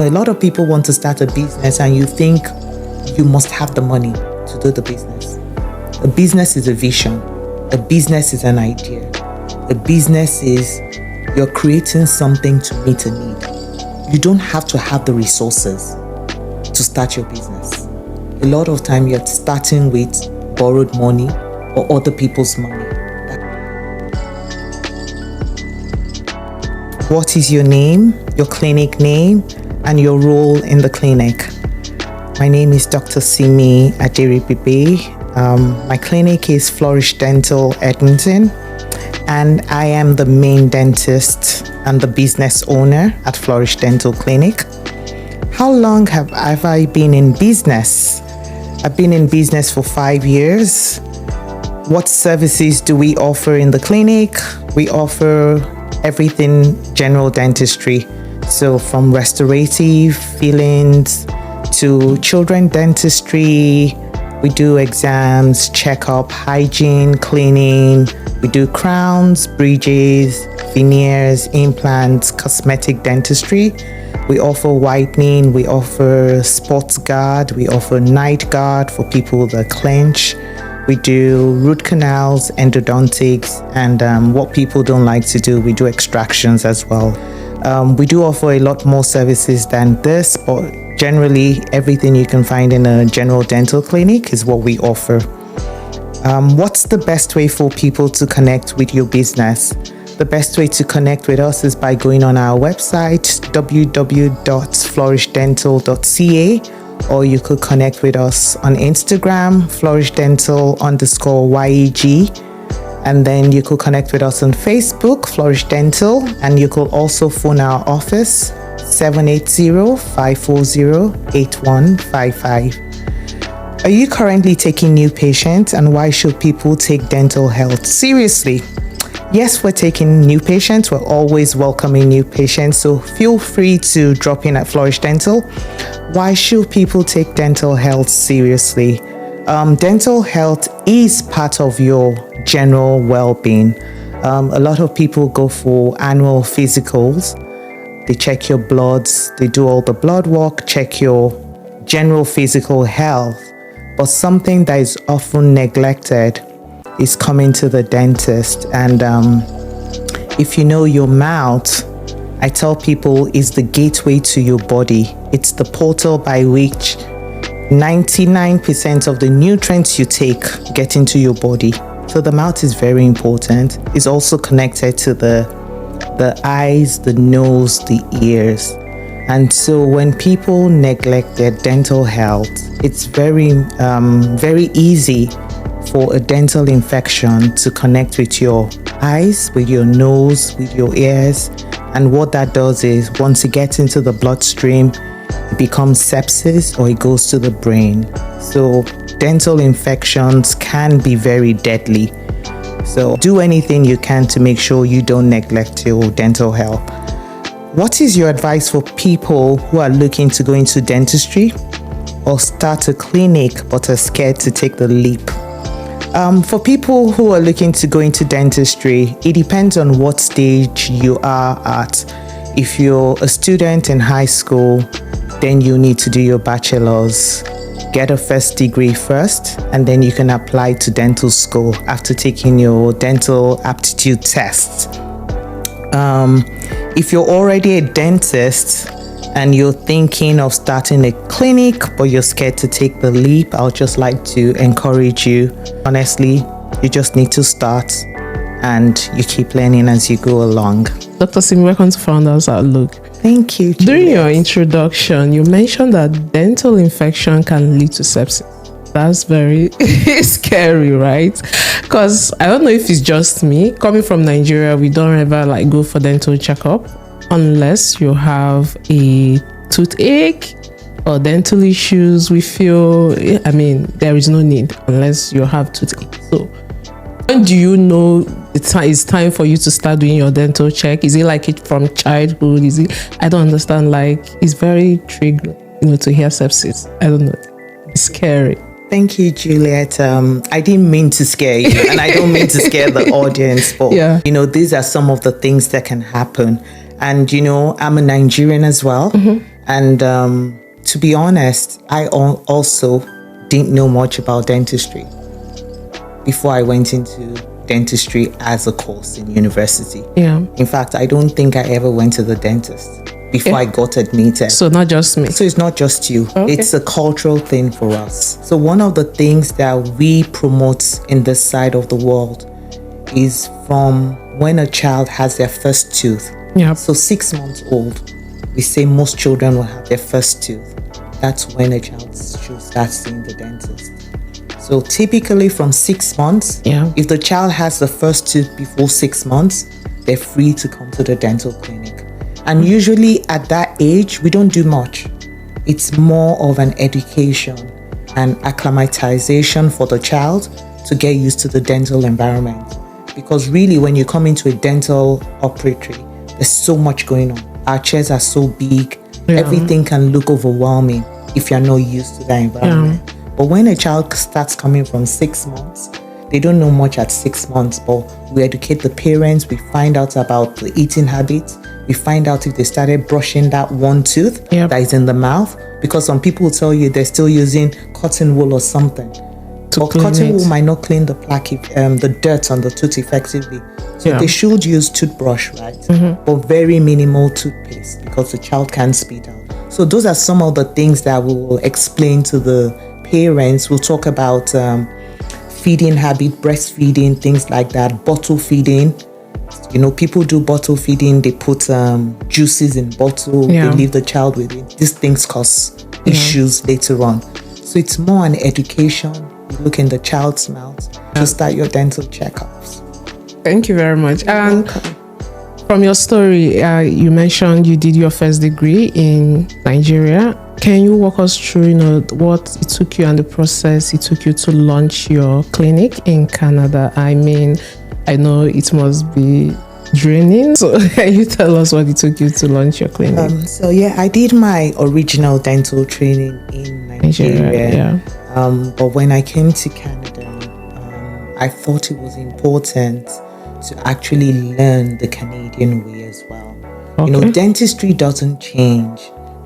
A lot of people want to start a business and you think you must have the money to do the business. A business is a vision. A business is an idea. A business is you're creating something to meet a need. You don't have to have the resources to start your business. A lot of time you're starting with borrowed money or other people's money. What is your name, your clinic name, and your role in the clinic? My name is Dr. Simi Aderibigbe. My clinic is Flourish Dental Edmonton, and I am the main dentist and the business owner at Flourish Dental Clinic. How long have I been in business? I've been in business for 5 years. What services do we offer in the clinic? We offer everything general dentistry. So from restorative fillings to children dentistry, we do exams, checkup, hygiene, cleaning. We do crowns, bridges, veneers, implants, cosmetic dentistry. We offer whitening, we offer sports guard, we offer night guard for people that clench. We do root canals, endodontics, and what people don't like to do, we do extractions as well. We do offer a lot more services than this, but generally everything you can find in a general dental clinic is what we offer. What's the best way for people to connect with your business? The best way to connect with us is by going on our website, www.flourishdental.ca, or you could connect with us on Instagram, flourishdental_YEG. And then you could connect with us on Facebook, Flourish Dental, and you could also phone our office, 780-540-8155. Are you currently taking new patients, and why should people take dental health seriously? Yes, we're taking new patients. We're always welcoming new patients, so feel free to drop in at Flourish Dental. Why should people take dental health seriously? Dental health is part of your general well-being. A lot of people go for annual physicals. They check your bloods, they do all the blood work, check your general physical health. But something that is often neglected is coming to the dentist. And if you know your mouth, I tell people, is the gateway to your body. It's the portal by which 99% of the nutrients you take get into your body. So the mouth is very important. It's also connected to the eyes, the nose, the ears. And so when people neglect their dental health, it's very easy for a dental infection to connect with your eyes, with your nose, with your ears. And what that does is once it gets into the bloodstream, it becomes sepsis or it goes to the brain. So dental infections can be very deadly. So do anything you can to make sure you don't neglect your dental health. What is your advice for people who are looking to go into dentistry or start a clinic but are scared to take the leap? For people who are looking to go into dentistry, it depends on what stage you are at. If you're a student in high school, then you need to do your bachelor's, get a first degree first, and then you can apply to dental school after taking your dental aptitude test. If you're already a dentist and you're thinking of starting a clinic, but you're scared to take the leap, I'll just like to encourage you. Honestly, you just need to start and you keep learning as you go along. Dr. Simi, welcome to Founders Outlook. Thank you, Juliet. During your introduction, you mentioned that dental infection can lead to sepsis. That's very scary, right? Because I don't know if it's just me. Coming from Nigeria, we don't ever go for dental checkup unless you have a toothache or dental issues. We feel, there is no need unless you have toothache. So when do you know it's time for you to start doing your dental check? Is it it from childhood? Is it? I don't understand. It's very triggering, to hear sepsis. I don't know. It's scary. Thank you, Juliet. I didn't mean to scare you, and I don't mean to scare the audience, but these are some of the things that can happen. And I'm a Nigerian as well. Mm-hmm. And to be honest, I also didn't know much about dentistry before I went into dentistry as a course in university. Yeah. In fact, I don't think I ever went to the dentist before I got admitted. So not just me. So it's not just you. Okay. It's a cultural thing for us. So one of the things that we promote in this side of the world is from when a child has their first tooth. Yeah. So 6 months old, we say most children will have their first tooth. That's when a child should start seeing the dentist. So typically from 6 months, if the child has the first tooth before 6 months, they're free to come to the dental clinic. And usually at that age, we don't do much. It's more of an education and acclimatization for the child to get used to the dental environment. Because really, when you come into a dental operatory, there's so much going on. Our chairs are so big. Everything can look overwhelming if you're not used to that environment. But when a child starts coming from 6 months, they don't know much at 6 months, but we educate the parents. We find out about the eating habits. We find out if they started brushing that one tooth that is in the mouth. Because some people will tell you they're still using cotton wool or something. But cotton wool might not clean the plaque, the dirt on the tooth effectively. So they should use toothbrush, right? But very minimal toothpaste because the child can't spit out. So those are some of the things that we will explain to the parents. We'll talk about feeding habit, breastfeeding, things like that, bottle feeding. You know, people do bottle feeding. They put juices in bottle. They leave the child with it. These things cause issues later on. So it's more an education. You look in the child's mouth to start your dental checkups. Thank you very much. You're welcome. From your story, you mentioned you did your first degree in Nigeria. Can you walk us through, what it took you and the process it took you to launch your clinic in Canada? I mean, I know it must be draining. So can you tell us what it took you to launch your clinic? I did my original dental training in Nigeria. But when I came to Canada, I thought it was important to actually learn the Canadian way as well. Okay. Dentistry doesn't change,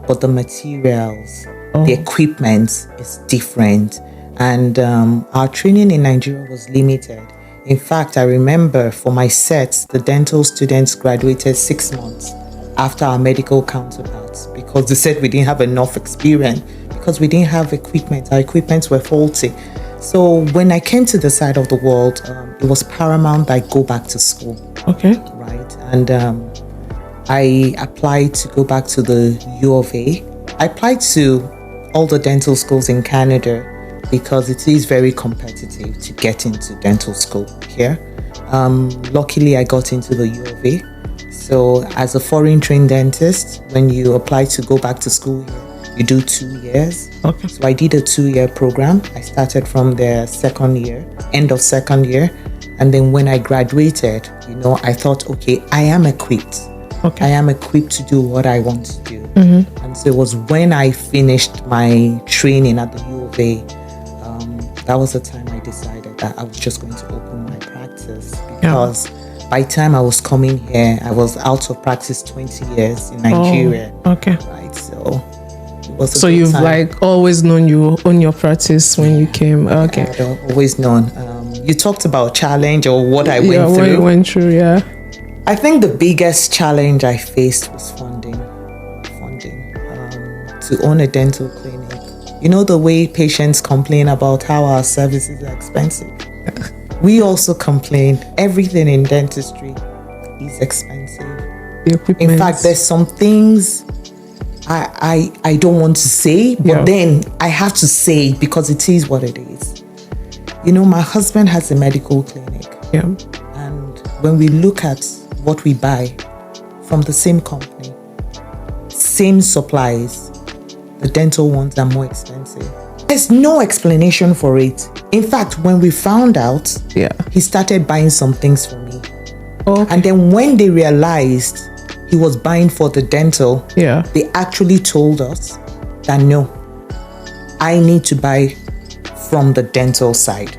but the materials, the equipment is different. And our training in Nigeria was limited. In fact, I remember for my sets, the dental students graduated 6 months after our medical counterparts because they said we didn't have enough experience because we didn't have equipment. Our equipment were faulty. So when I came to the side of the world, it was paramount that I go back to school. Okay. Right. And I applied to go back to the U of A. I applied to all the dental schools in Canada because it is very competitive to get into dental school here. Luckily, I got into the U of A. So as a foreign trained dentist, when you apply to go back to school here, you do 2 years. Okay. So I did a 2-year program. I started from the second year, end of second year. And then when I graduated, I thought, okay, I am equipped. Okay. I am equipped to do what I want to do. And so it was when I finished my training at the U of A, that was the time I decided that I was just going to open my practice because by the time I was coming here, I was out of practice 20 years in Nigeria. Okay. Right. So it was so you've time. Always known you own your practice when you came. Okay. I've always known. You talked about challenge or what I went through. What you went through, I think the biggest challenge I faced was funding. To own a dental clinic. The way patients complain about how our services are expensive. We also complain. Everything in dentistry is expensive. The equipment. In fact, there's some things I don't want to say, but then I have to say because it is what it is. My husband has a medical clinic. Yeah. And when we look at what we buy from the same company, same supplies, the dental ones are more expensive. There's no explanation for it. In fact, when we found out, he started buying some things for me. Okay. And then when they realized he was buying for the dental, they actually told us that no, I need to buy from the dental side.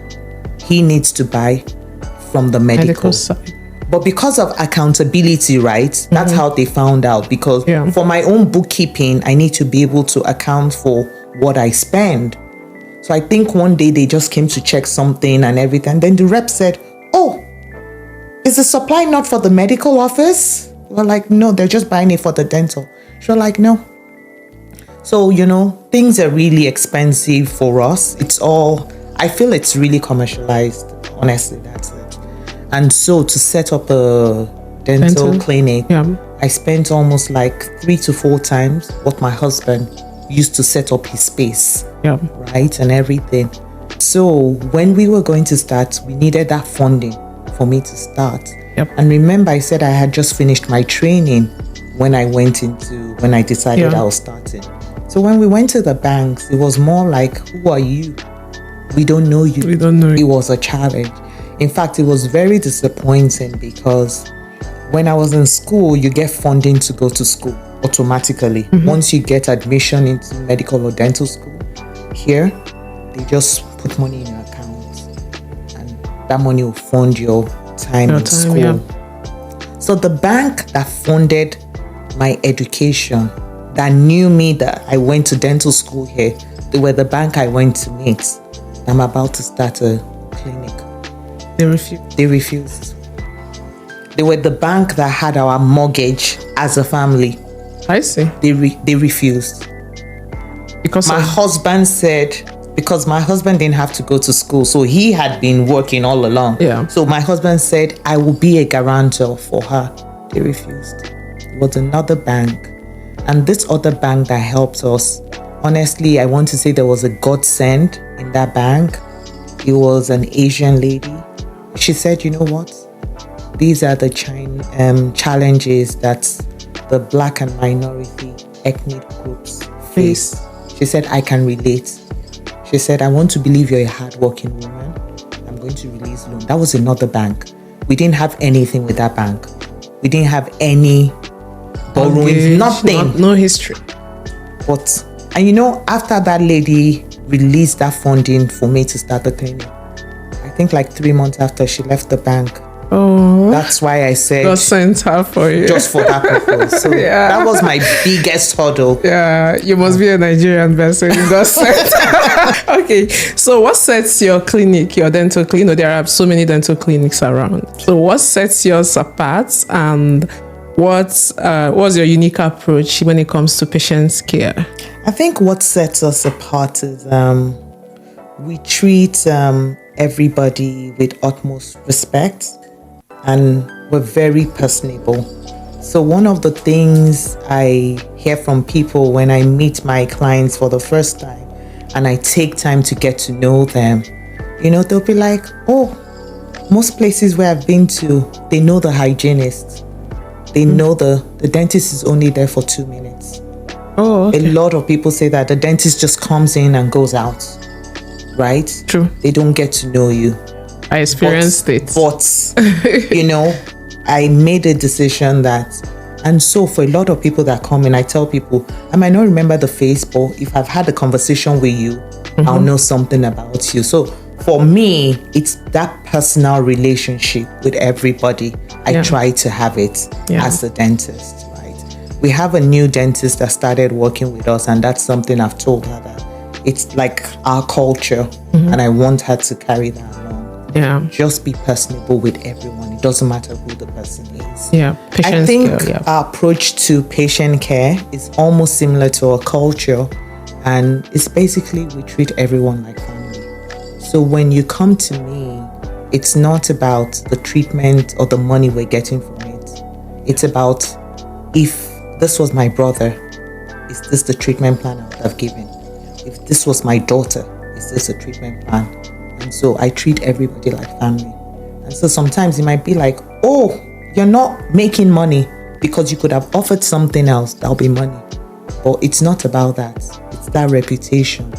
He needs to buy from the medical side. But because of accountability, right? That's how they found out. Because for my own bookkeeping, I need to be able to account for what I spend. So I think one day they just came to check something and everything. Then the rep said, "Oh, is the supply not for the medical office?" We're like, "No, they're just buying it for the dental." She's like, "No." So, things are really expensive for us. I feel it's really commercialized. Honestly, that's it. And so to set up a dental clinic, I spent almost like 3 to 4 times what my husband used to set up his space, right, and everything. So when we were going to start, we needed that funding for me to start. And remember, I said I had just finished my training when I decided I was starting. So when we went to the banks, it was more like, "Who are you? We don't know you." We don't know you. It was a challenge. In fact, it was very disappointing because when I was in school, you get funding to go to school automatically. Once you get admission into medical or dental school, here, they just put money in your account and that money will fund your time in school. So the bank that funded my education, that knew me that I went to dental school here, they were the bank I went to meet. I'm about to start a clinic. They refused. They refused. They were the bank that had our mortgage as a family. I see. They refused. Because my husband said, because my husband didn't have to go to school, so he had been working all along. So my husband said, "I will be a guarantor for her." They refused. It was another bank. And this other bank that helped us, honestly, I want to say there was a godsend in that bank. It was an Asian lady. She said, "You know what? These are the challenges that the Black and minority ethnic groups face." She said, "I can relate." She said, "I want to believe you're a hardworking woman. I'm going to release loan." That was another bank. We didn't have anything with that bank. We didn't have any borrowing, nothing. No history. And after that lady released that funding for me to start the clinic, I think like 3 months after, she left the bank. Oh, that's why I said God sent her for you, just for that purpose. So that was my biggest hurdle. You must be a Nigerian person. God sent her. Okay, so what sets your clinic, your dental clinic? There are so many dental clinics around. So what sets yours apart, and what's your unique approach when it comes to patient care? I think what sets us apart is we treat everybody with utmost respect, and we're very personable. So one of the things I hear from people when I meet my clients for the first time and I take time to get to know them, they'll be like, "Oh, most places where I've been to, they know the hygienist. They know the dentist is only there for 2 minutes." Oh, okay. A lot of people say that the dentist just comes in and goes out, right? True. They don't get to know you. I experienced it. But, I made a decision that, and so for a lot of people that come in, I tell people, I might not remember the face, but if I've had a conversation with you, I'll know something about you. So for me, it's that personal relationship with everybody. I try to have it as a dentist, right? We have a new dentist that started working with us, and that's something I've told her that it's like our culture, and I want her to carry that along. Just be personable with everyone. It doesn't matter who the person is. Patient I think care, our approach to patient care is almost similar to our culture, and it's basically we treat everyone like family. So when you come to me, it's not about the treatment or the money we're getting from it. It's about, if this was my brother, is this the treatment plan I would have given? If this was my daughter, is this a treatment plan? And so I treat everybody like family. And so sometimes it might be like, "Oh, you're not making money," because you could have offered something else, that'll be money. But it's not about that. It's that reputation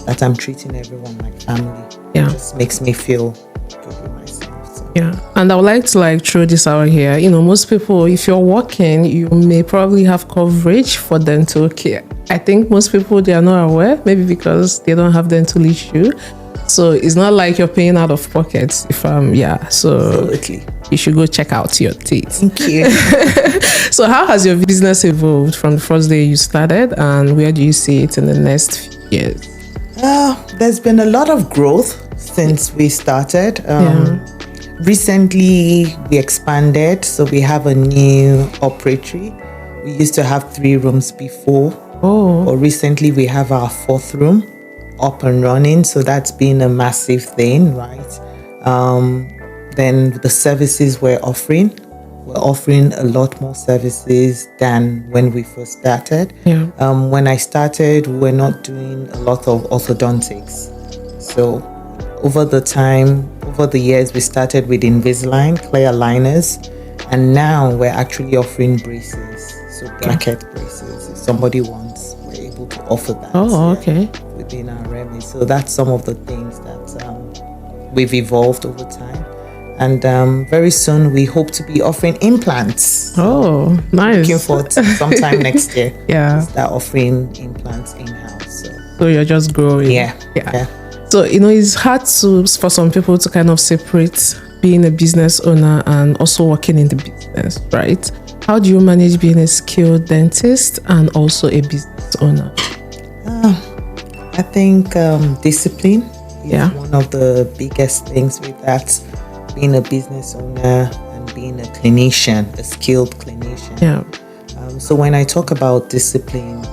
that I'm treating everyone like family. It just makes me feel good with myself. So. And I would like to throw this out here. Most people, if you're working, you may probably have coverage for dental care. I think most people, they are not aware, maybe because they don't have dental issue. So it's not like you're paying out of pocket. So Absolutely. you should go check out your teeth. Thank you. So how has your business evolved from the first day you started, and where do you see it in the next few years? There's been a lot of growth since we started. Recently, we expanded, so we have a new operatory. We used to have 3 rooms before, but recently we have our 4th room up and running, so that's been a massive thing, right? Then the services we're offering a lot more services than when we first started. When I started, we were not doing a lot of orthodontics. So over the years, we started with Invisalign, clear aligners, and now we're actually offering braces, so bracket braces. If somebody wants, we're able to offer that. Within our remit. So that's some of the things that we've evolved over time. And very soon we hope to be offering implants. Oh, nice. Looking forward to sometime next year. Start offering implants in-house. So you're just growing. Yeah. So, it's hard for some people to kind of separate being a business owner and also working in the business, right? How do you manage being a skilled dentist and also a business owner? I think discipline is one of the biggest things with that. Being a business owner and being a clinician, a skilled clinician. So when I talk about discipline,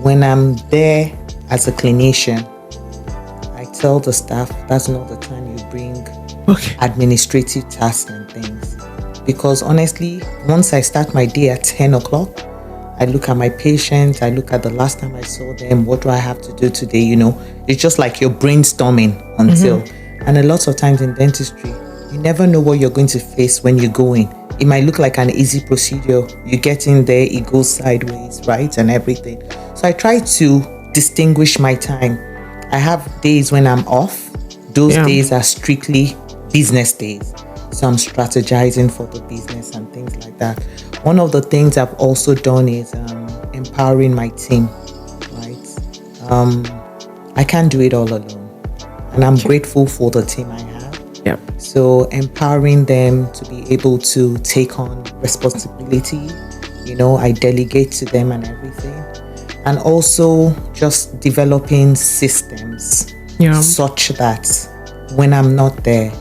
when I'm there as a clinician, I tell the staff that's not the time you bring administrative tasks and things. Because honestly, once I start my day at 10 o'clock, I look at my patients, I look at the last time I saw them, what do I have to do today, It's just like you're brainstorming until. And a lot of times in dentistry, you never know what you're going to face when you go in. It might look like an easy procedure. You get in there, it goes sideways, right? And everything. So I try to distinguish my time. I have days when I'm off. Those days are strictly business days. So I'm strategizing for the business and things like that. One of the things I've also done is empowering my team, right? I can't do it all alone. And I'm grateful for the team I have. So empowering them to be able to take on responsibility, I delegate to them and everything. And also just developing systems such that when I'm not there,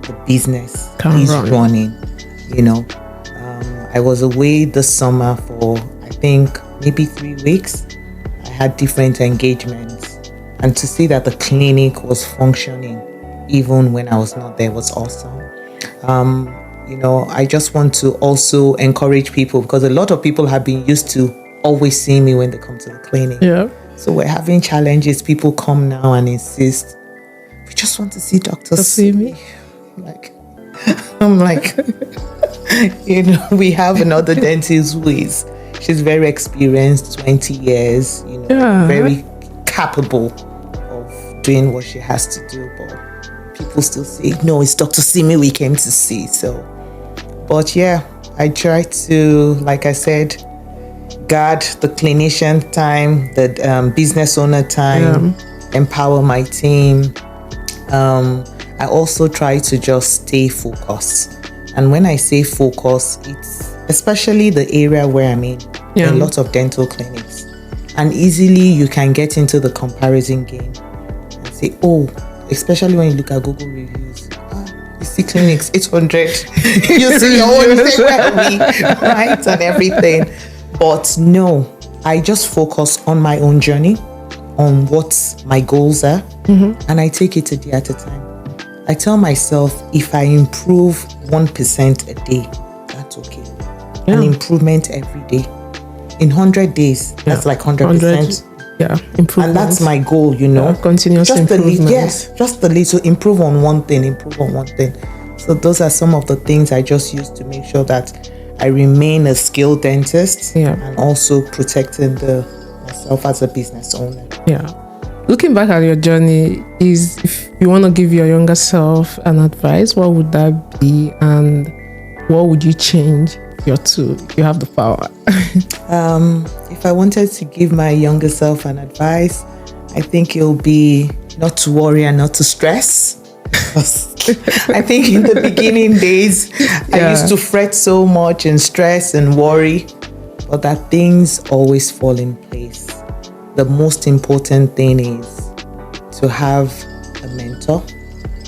the business is running, I was away this summer for, I think, maybe 3 weeks. I had different engagements. And to see that the clinic was functioning even when I was not there was awesome. I just want to also encourage people, because a lot of people have been used to always seeing me when they come to the clinic. So we're having challenges. People come now and insist, we just want to see Dr. Simi. I'm like, we have another dentist she's very experienced, 20 years, very capable of doing what she has to do, but people still say, no, it's Dr. Simi we came to see. So, but I try to, like I said, guard the clinician time, the business owner time, empower my team. I also try to just stay focused. And when I say focus, it's especially the area where I'm in. There are a lot of dental clinics. And easily you can get into the comparison game and say, especially when you look at Google reviews, you see clinics, 800. You see your own, you say, where are we? Right? And everything. But no, I just focus on my own journey, on what my goals are, and I take it a day at a time. I tell myself, if I improve 1% a day, that's okay. An improvement every day. In 100 days, that's like 100%. Improvement. And that's my goal, continuous improvement. Just the little, improve on one thing. So those are some of the things I just use to make sure that I remain a skilled dentist and also protecting myself as a business owner. Looking back at your journey, if you want to give your younger self an advice, what would that be, and what would you change you have the power? If I wanted to give my younger self an advice, I think it'll be not to worry and not to stress. I think in the beginning days, I used to fret so much and stress and worry, but that things always fall in place. The most important thing is to have a mentor,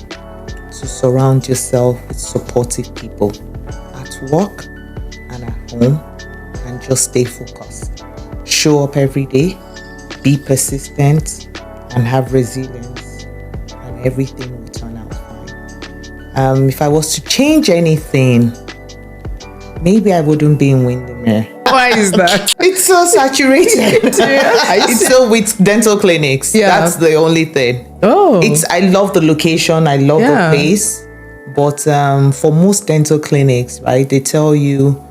to surround yourself with supportive people at work and at home, and just stay focused. Show up every day, be persistent, and have resilience, and everything will turn out fine. If I was to change anything, maybe I wouldn't be in Windermere. Why is that? It's so saturated. It's so with dental clinics. Yeah. That's the only thing. Oh. I love the location. I love the place. But for most dental clinics, right, they tell you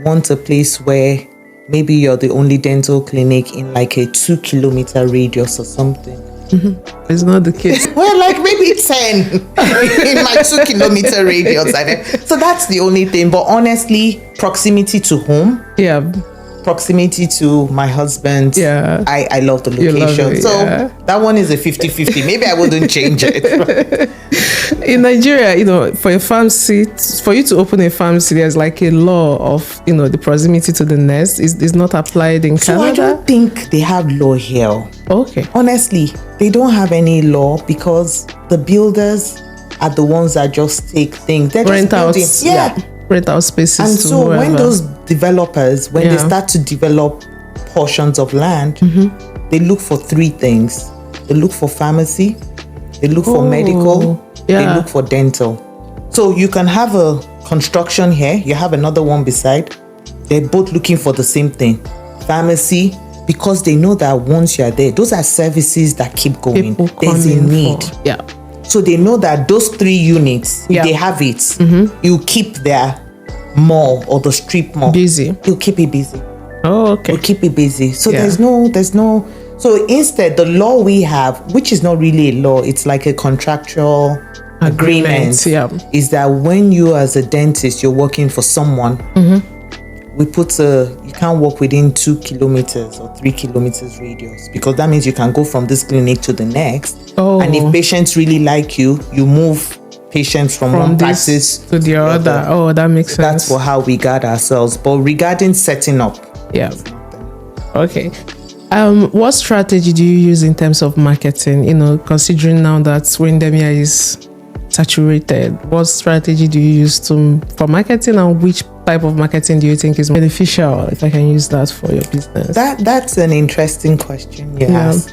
want a place where maybe you're the only dental clinic in like a 2-kilometer radius or something. Mm-hmm. It's not the case. Well, like maybe 10 in my 2-kilometer radius. So that's the only thing. But honestly, proximity to home. Yeah. Proximity to my husband. Yeah. I love the location. Love it, so that one is a 50-50. Maybe I wouldn't change it. In Nigeria, for a pharmacy, for you to open a pharmacy, there's like a law of, the proximity to the nest is not applied in Canada. So I don't think they have law here. Okay. Honestly, they don't have any law because the builders are the ones that just take things. They're rent just building. out, rent out spaces. And to so whoever. when those developers, they start to develop portions of land, they look for 3 things. They look for pharmacy, they look for medical, they look for dental. So you can have a construction here, you have another one beside. They're both looking for the same thing. Pharmacy, because they know that once you're there, those are services that keep going. There's a need. So they know that those 3 units, if they have it, you keep their mall or the strip mall busy. You'll keep it busy. Oh, okay. You'll keep it busy. So there's no. So instead, the law we have, which is not really a law, it's like a contractual agreement. Is that when you as a dentist, you're working for someone, we put you can't work within 2 kilometers or 3 kilometers radius, because that means you can go from this clinic to the next. And if patients really like you, you move patients from one practice to the other. Oh, that makes sense. That's how we guard ourselves. But regarding setting up, okay. What strategy do you use in terms of marketing? Considering now that Windermere is saturated, what strategy do you use for marketing, and which type of marketing do you think is beneficial, if I can use that for your business? That's an interesting question. Yes.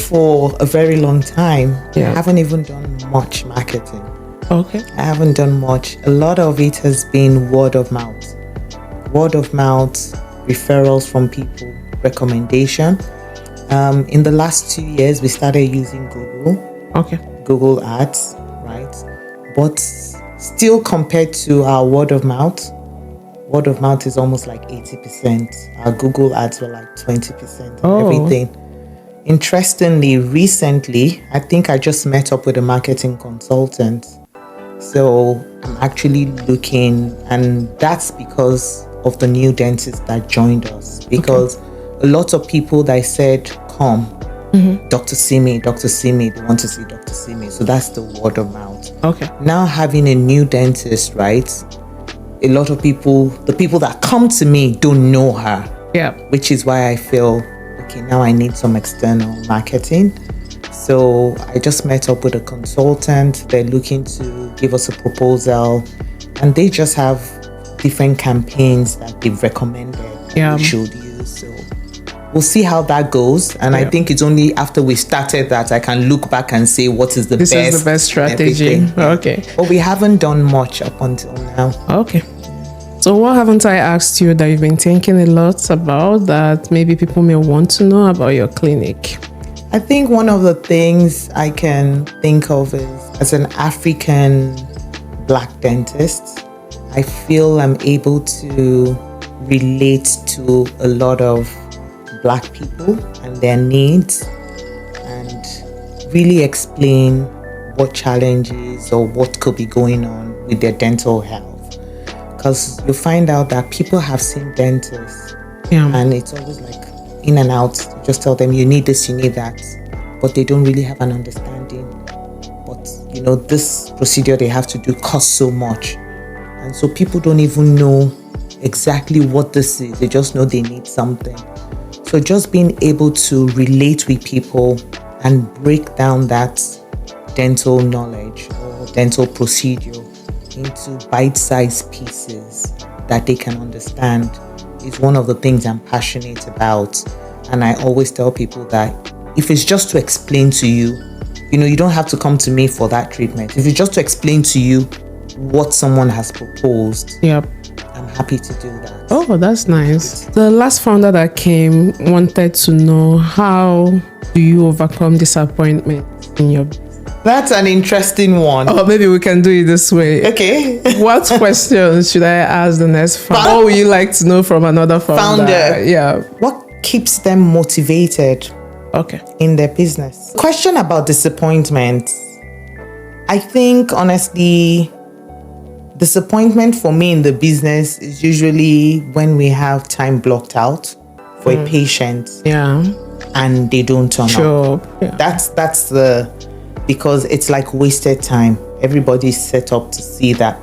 For a very long time, I haven't even done much marketing. Okay. I haven't done much. A lot of it has been word of mouth. Word of mouth, referrals from people, recommendation. In the last 2 years, we started using Google. Okay. Google Ads, right? But still, compared to our word of mouth is almost like 80%. Our Google Ads were like 20% of everything. Interestingly, recently, I think I just met up with a marketing consultant. So I'm actually looking, and that's because of the new dentist that joined us. Because a lot of people that said, come, Dr. Simi, they want to see Dr. Simi. So that's the word of mouth. Okay. Now having a new dentist, right? A lot of people, the people that come to me don't know her. Yeah. Which is why I feel, okay, now I need some external marketing. So I just met up with a consultant. They're looking to give us a proposal, and they just have different campaigns that they've recommended that we should use. So we'll see how that goes. And I think it's only after we started that I can look back and say what is this is the best strategy. Okay. But we haven't done much up until now. Okay. So what haven't I asked you that you've been thinking a lot about that maybe people may want to know about your clinic? I think one of the things I can think of is, as an African Black dentist, I feel I'm able to relate to a lot of Black people and their needs, and really explain what challenges or what could be going on with their dental health. Because you find out that people have seen dentists and it's always like in and out. Just tell them you need this, you need that, but they don't really have an understanding. But this procedure they have to do costs so much, and so people don't even know exactly what this is. They just know they need something. So just being able to relate with people and break down that dental knowledge or dental procedure into bite-sized pieces that they can understand is one of the things I'm passionate about. And I always tell people that if it's just to explain to you, you don't have to come to me for that treatment. If it's just to explain to you what someone has proposed, Yep. I'm happy to do that. Oh, that's nice. The last founder that came wanted to know, how do you overcome disappointment in your business? That's an interesting one. Or maybe we can do it this way. Okay. What questions should I ask the next founder? What would you like to know from another founder? Yeah. What keeps them motivated in their business? Question about disappointment. I think, honestly, disappointment for me in the business is usually when we have time blocked out for a patient and they don't turn up. Yeah. That's because it's like wasted time. Everybody's set up to see that,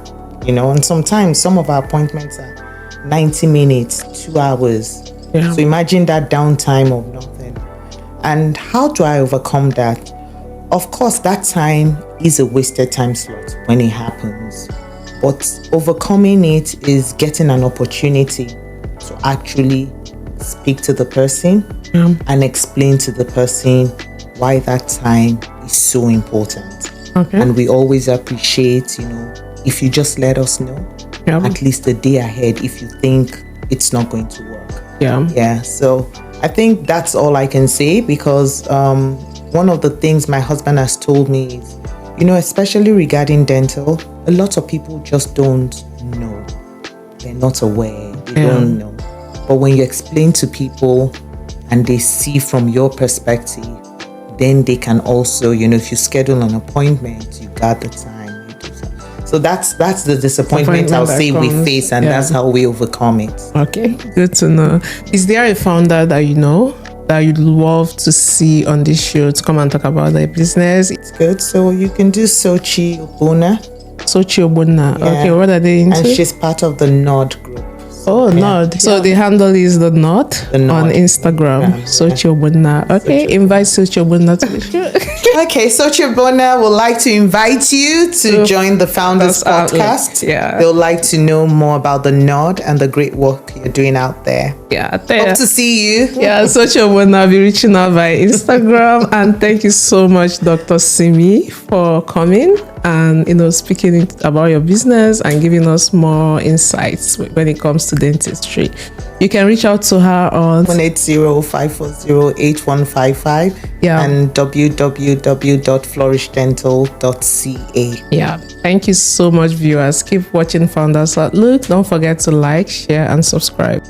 and sometimes some of our appointments are 90 minutes, 2 hours. Yeah. So imagine that downtime of nothing. And how do I overcome that? Of course, that time is a wasted time slot when it happens. But overcoming it is getting an opportunity to actually speak to the person and explain to the person why that time is so important. And we always appreciate, if you just let us know at least a day ahead if you think it's not going to work. Yeah. So I think that's all I can say, because one of the things my husband has told me is, especially regarding dental, a lot of people just don't know. They're not aware. They don't know. But when you explain to people and they see from your perspective, then they can also, if you schedule an appointment, you got the time, you do so. So that's the disappointment I'll say we face, and that's how we overcome it. Okay, good to know. Is there a founder that you know that you'd love to see on this show to come and talk about their business? It's good. So you can do Sochi Obuna. Sochi Obuna. Okay, what are they into? And she's part of the Nod group. Oh, Nod. So the handle is the Nod on Instagram. Sochi Obuna. Okay, invite Sochi Obuna to the show. Okay, Sochi Obuna would like to invite you to join the Founders Podcast. They'll like to know more about the Nod and the great work you're doing out there. Hope to see you. Sochi Obuna will be reaching out via Instagram. And thank you so much, Dr. Simi, for coming and speaking about your business and giving us more insights when it comes to dentistry. You can reach out to her on 180-540-8155 and www.flourishddental.ca. Thank you so much, viewers. Keep watching Founders Outlook. Don't forget to like, share, and subscribe.